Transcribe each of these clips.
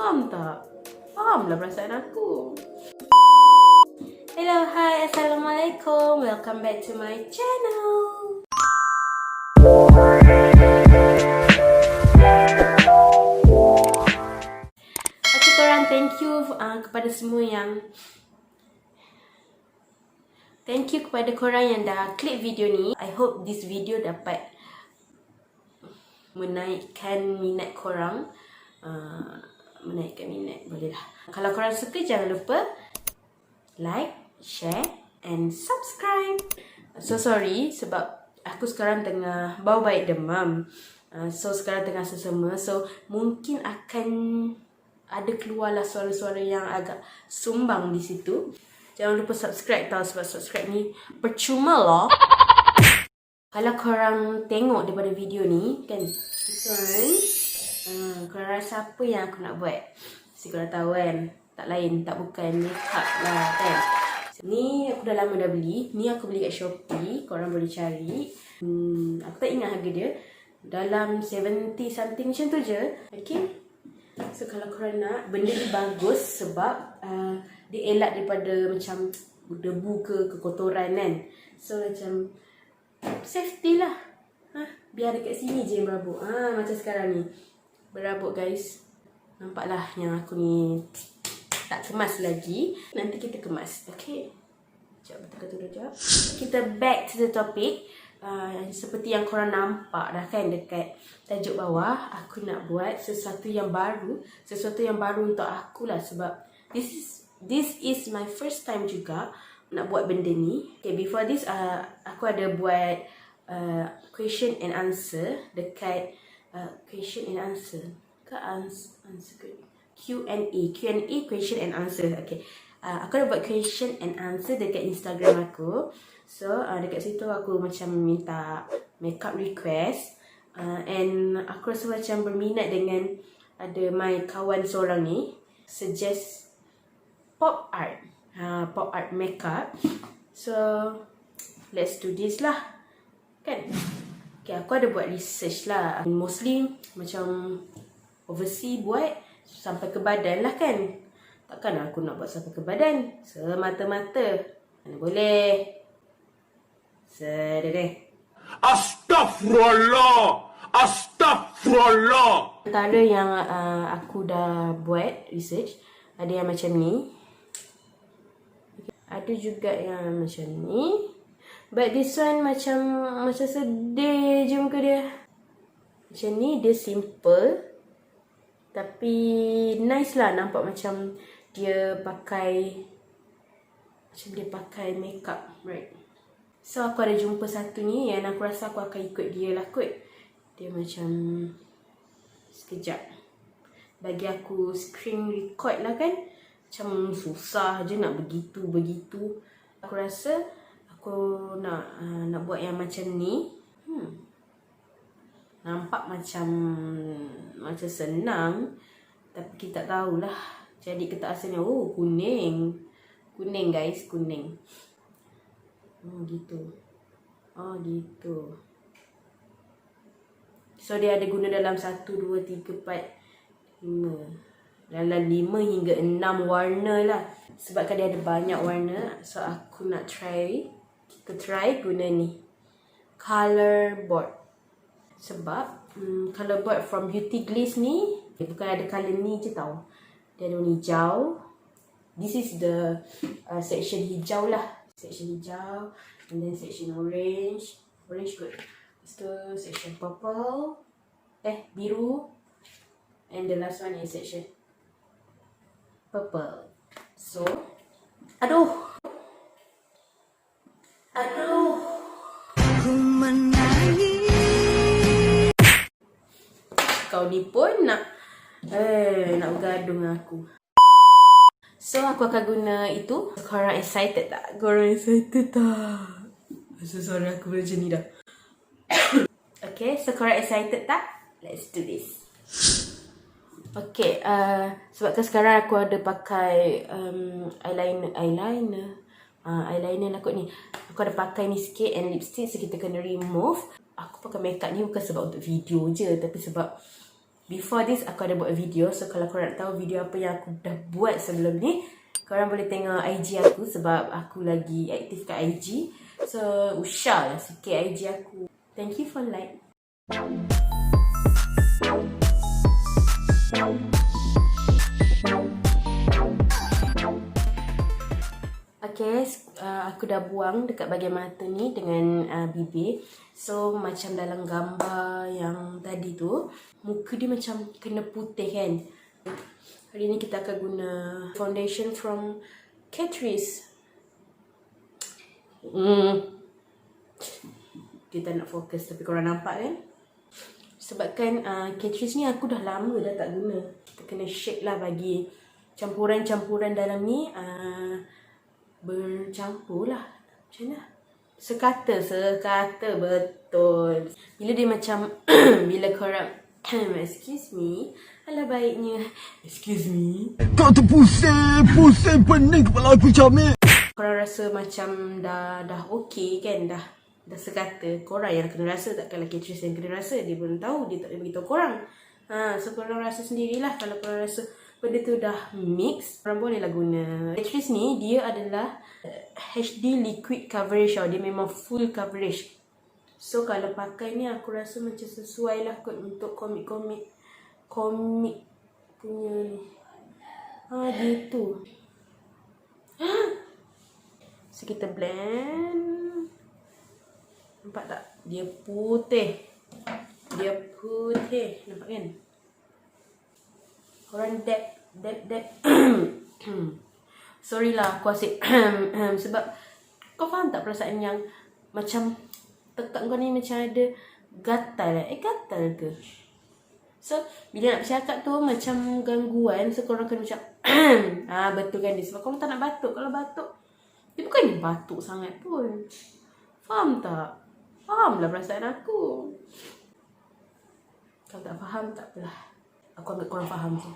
Faham tak? Fahamlah perasaan aku. Hello, hi, assalamualaikum. Welcome back to my channel. Okay korang, thank you kepada semua yang kepada korang yang dah klik video ni. I hope this video dapat menaikkan minat korang. Menaikkan minat, boleh lah. Kalau korang suka, jangan lupa like, share and subscribe. So sorry sebab aku sekarang tengah bau baik demam. So sekarang tengah sesama. So mungkin akan ada keluarlah suara-suara yang agak sumbang di situ. Jangan lupa subscribe tau, sebab subscribe ni percuma loh. Kalau korang tengok daripada video ni kan, korang rasa apa yang aku nak buat? Mesti korang tahu kan, tak lain tak bukan makeup lah kan. Ni aku dah lama dah beli. Ni aku beli kat Shopee, korang boleh cari. Aku tak ingat harga dia, dalam 70 something macam tu je. Okay, so kalau korang nak, benda ni bagus sebab dia elak daripada macam debu ke kekotoran kan. So macam safety lah. Biar dekat sini je yang berabuk. Macam sekarang ni berabuk guys. Nampaklah yang aku ni tak kemas lagi. Nanti kita kemas. Okay, sekejap, betul tu sekejap. Kita back to the topic. Seperti yang korang nampak dah kan dekat tajuk bawah, aku nak buat sesuatu yang baru. Sesuatu yang baru untuk aku lah, sebab this is my first time juga nak buat benda ni. Okay, before this aku ada buat question and answer dekat question and answer ke answer Q&A, question and answer. Okay, aku ada buat question and answer dekat Instagram aku. So dekat situ aku macam minta makeup request, and aku rasa macam berminat dengan ada my kawan seorang ni suggest pop art makeup. So let's do this lah kan. Okay, aku ada buat research lah. Mostly macam overseas buat sampai ke badan lah kan. Takkan aku nak buat sampai ke badan semata-mata. Mana boleh. Sedih. Astaghfirullah. Astaghfirullah. Antara yang aku dah buat research, ada yang macam ni. Ada juga yang macam ni. But this one macam sedih je muka dia. Macam ni, dia simple tapi nice lah. Nampak macam dia pakai makeup, right? So aku ada jumpa satu ni yang aku rasa aku akan ikut dia lah kot. Dia macam, sekejap, bagi aku screen record lah kan. Macam susah je nak begitu. Aku rasa aku nak buat yang macam ni. Nampak macam senang, tapi kita tak tahulah. Jadi kita asalnya, kuning guys, kuning. Gitu. So dia ada guna dalam 1, 2, 3, 4, 5. Dalam 5 hingga 6 warna lah. Sebab kan dia ada banyak warna. So aku nak try guna ni, color board. Sebab color board from Beauty Glaze ni bukan ada color ni je tau. Dia ada warna hijau. This is the section hijau lah. Section hijau, and then section orange good. Lepas tu section purple, biru, and the last one is section purple. So, aduh, aku menangis. Kau ni pun nak bergaduh dengan aku. So aku akan guna itu. Korang excited tak? Sorry aku macam ni dah. Okay, so korang excited tak? Let's do this. Okay, sebabkan sekarang aku ada pakai eyeliner lah kot ni. Aku ada pakai ni sikit, and lipstick, so kita kena remove. Aku pakai makeup ni bukan sebab untuk video je, tapi sebab Before this aku ada buat video. So kalau korang nak tahu video apa yang aku dah buat sebelum ni, korang boleh tengok IG aku sebab aku lagi aktif kat IG. So usah lah sikit IG aku. Thank you for like. Okay, aku dah buang dekat bahagian mata ni dengan bibir. So macam dalam gambar yang tadi tu, muka dia macam kena putih kan. Hari ni kita akan guna foundation from Catrice. Dia tak nak fokus tapi korang nampak kan. Sebabkan Catrice ni aku dah lama dah tak guna. Kita kena shake lah bagi campuran-campuran dalam ni bercampur lah. Macam mana? Sekata betul. Bila dia macam bila korang excuse me, alah baiknya excuse me, kau tu pusing pening kepala aku comel. Korang rasa macam dah okey kan, dah sekata. Korang yang kena rasa, takkanlah Catrice yang kena rasa. Dia pun tahu, dia tak boleh beritahu korang. So korang rasa sendirilah. Kalau korang rasa benda tu dah mix, korang bolehlah guna. Catrice ni dia adalah HD liquid coverage tau. Dia memang full coverage. So kalau pakai ni aku rasa macam sesuai lah kot untuk komik punya ni. Dia tu. So kita blend. Nampak tak? Dia putih. Nampak kan? Korang dab. Sorry lah aku asyik sebab kau faham tak perasaan yang macam tekak kau ni macam ada gatal. Gatal ke? So bila nak bercakap tu macam gangguan. So korang kena macam betul kan dia. Sebab korang tak nak batuk. Kalau batuk, dia bukannya batuk sangat pun. Faham tak? Faham lah perasaan aku. Kalau tak faham tak apalah, aku anggap korang faham je.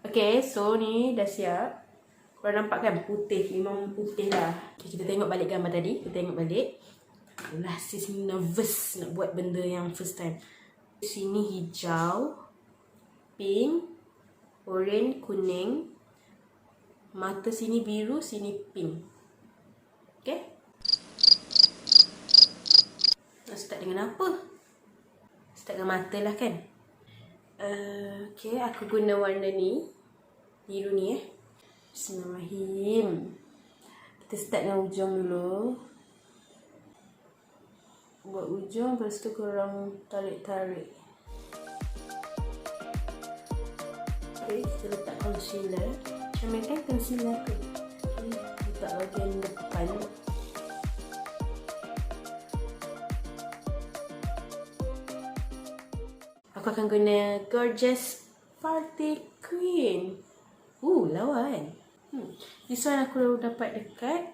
Okay, so ni dah siap. Korang nampak kan putih, memang putih lah. Okay, kita tengok balik gambar tadi. Kita tengok balik. Alah, sis ni nervous nak buat benda yang first time. Sini hijau, pink, oren, kuning. Mata sini biru, sini pink. Okay. Nak start dengan apa? Start dengan mata lah kan. Okay, aku guna warna ni. Biru ni Bismillahirrahmanirrahim. Kita start dengan ujung dulu. Buat ujung, lepas tu korang tarik-tarik. Okay, kita letak concealer. Camelkan concealer tu. Okay, letak bahagian depan. Aku akan guna Gorgeous Party Queen. Lawa kan? This one aku dapat dekat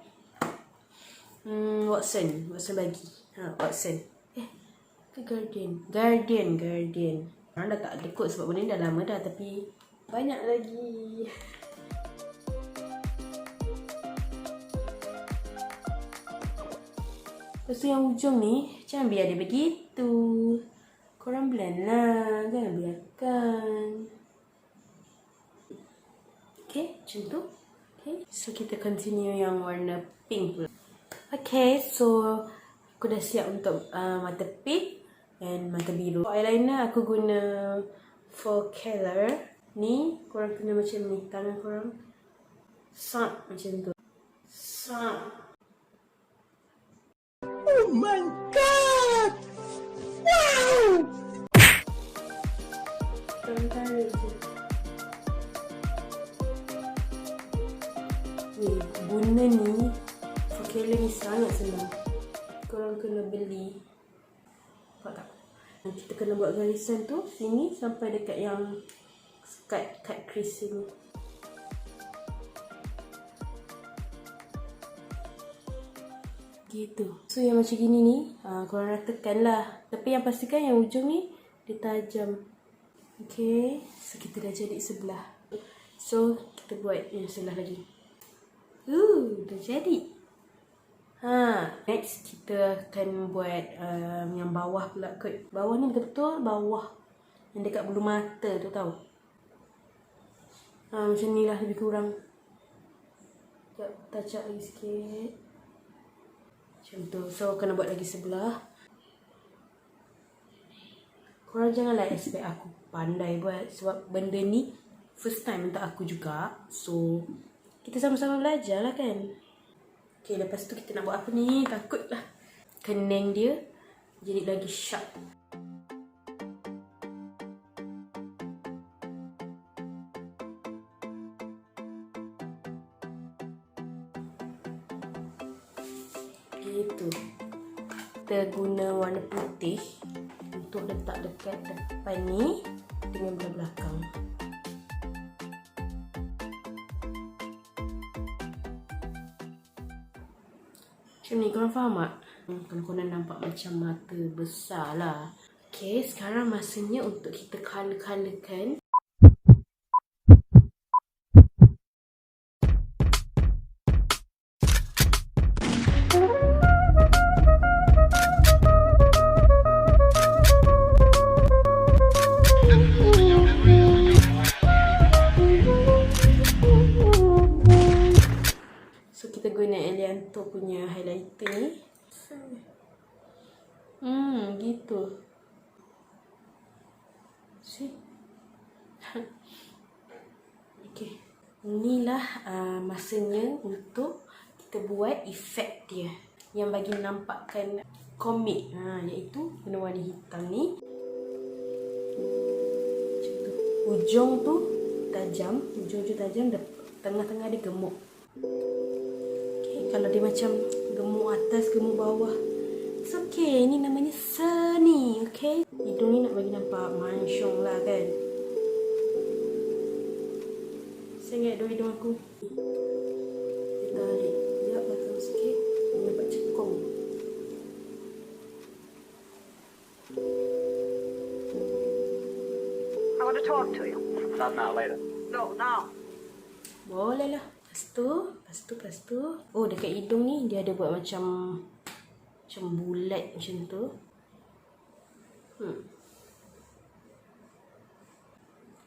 Watson bagi. Watson. Ke Guardian. Orang dah tak ada kot sebab benda ni dah lama dah, tapi banyak lagi. Lepas tu yang ujung ni, jangan biar dia begitu. Korang blend lah, jangan biarkan. Okay, macam tu. Okay, so kita continue yang warna pink pula. Okay, so aku dah siap untuk mata pink dan mata biru. For eyeliner aku guna for color. Ni korang kena macam ni, tangan korang sap macam tu. Sap. Oh my god! Wow! Korang tarik je. Guna ni for color ni sangat senang. Korang kena beli. Nampak tak? Kita kena buat garisan tu sini sampai dekat yang cut crease sini. Gitu. So yang macam gini ni korang ratakan lah. Tapi yang pastikan yang ujung ni dia tajam. Okay, so kita dah jadi sebelah. So kita buat yang sebelah lagi. Dah jadi. Next kita akan buat yang bawah pula kot. Bawah ni betul-betul bawah Yang dekat bulu mata tu tahu. Macam ni lah lebih kurang. Sekejap, touch up lagi sikit. Macam tu. So, kena buat lagi sebelah. Korang janganlah expect aku pandai buat. Sebab benda ni first time untuk aku juga. So, kita sama-sama belajar lah kan. Okay, lepas tu kita nak buat apa ni? Takutlah kening dia jadi lagi sharp. Gitu. Kita guna warna putih untuk letak dekat depan ni dengan belah belakang. Macam ni, korang faham tak? Kalau korang nampak macam mata besar lah. Okay, sekarang masanya untuk kita colour-colourkan. So, kita guna Elianto punya highlighter ni. Gitu. See? Okay. Inilah masanya untuk kita buat efek dia. Yang bagi nampakkan komik. Iaitu guna warna hitam ni. Macam tu. Ujung tu tajam. Ujung-ujung tajam. Tengah-tengah dia gemuk. Okay. Kalau dia macam gemuk atas, gemuk bawah, it's okay. Ini namanya seni. Okay. Hidung ni nak bagi nampak mansyong lah kan. Sangat dua hidung aku. Dia tarik. Sekejap belakang sikit. Dia nampak cekong. I want to talk to you. Not now, later. No, now. Boleh lah. Lepas tu. Oh, dekat hidung ni dia ada buat macam bulat macam tu.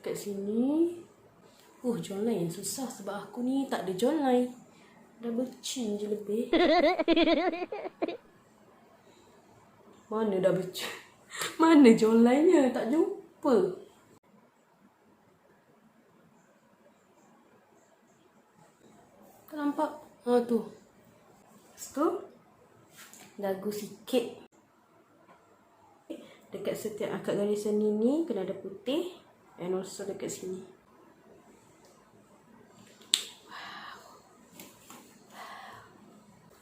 Dekat sini. Jawline yang susah sebab aku ni tak ada jawline. Double chin je lebih. Mana double chin? Mana jawline-nya? Tak jumpa. Tak nampak. Tu. Lepas tu. Dagu sikit. Dekat setiap akak garisan ni kena ada putih. And also dekat sini.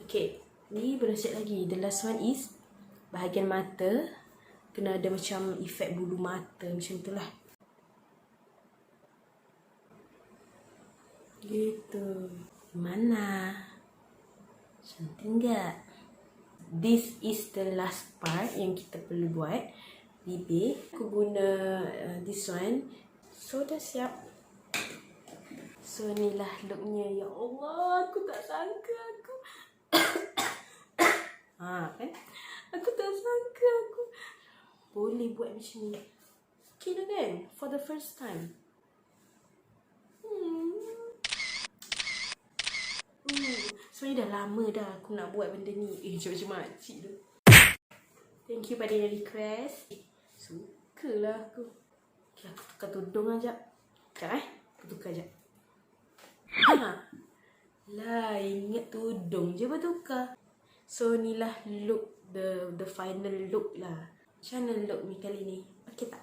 Okay. Ni bersiap lagi. The last one is bahagian mata. Kena ada macam efek bulu mata. Macam tu lah. Gitu. Mana? Cantik enggak? This is the last part yang kita perlu buat. Bibir. Aku guna this one. So, dah siap. So, inilah looknya. Ya Allah, aku tak sangka aku. Kan? Aku tak sangka aku boleh buat macam ni. Okay dah kan? For the first time. Sebenarnya dah lama dah aku nak buat benda ni. Macam makcik tu. Thank you pada yang request. Sukalah aku. Okay, aku tukar tudung lah jap. Sekejap aku tukar jap. Lah, ingat tudung je bertukar. So, inilah look. The final look lah. Macam mana look ni kali ni? Okay tak?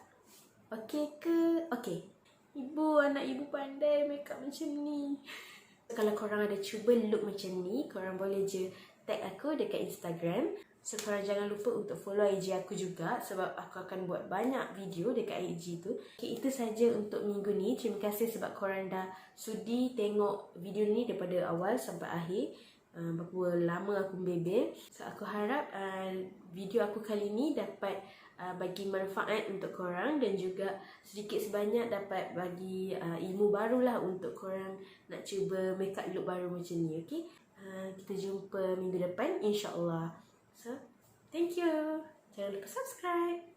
Okay ke? Okay. Ibu, anak ibu pandai make up macam ni. Kalau korang ada cuba look macam ni, korang boleh je tag aku dekat Instagram. So, korang jangan lupa untuk follow IG aku juga sebab aku akan buat banyak video dekat IG tu. Okay, itu saja untuk minggu ni. Terima kasih sebab korang dah sudi tengok video ni daripada awal sampai akhir. Berapa lama aku membebel. So, aku harap video aku kali ni dapat bagi manfaat untuk korang dan juga sedikit sebanyak dapat bagi ilmu barulah untuk korang nak cuba make up look baru macam ni. Okay? Kita jumpa minggu depan insyaAllah. So, thank you. Jangan lupa subscribe.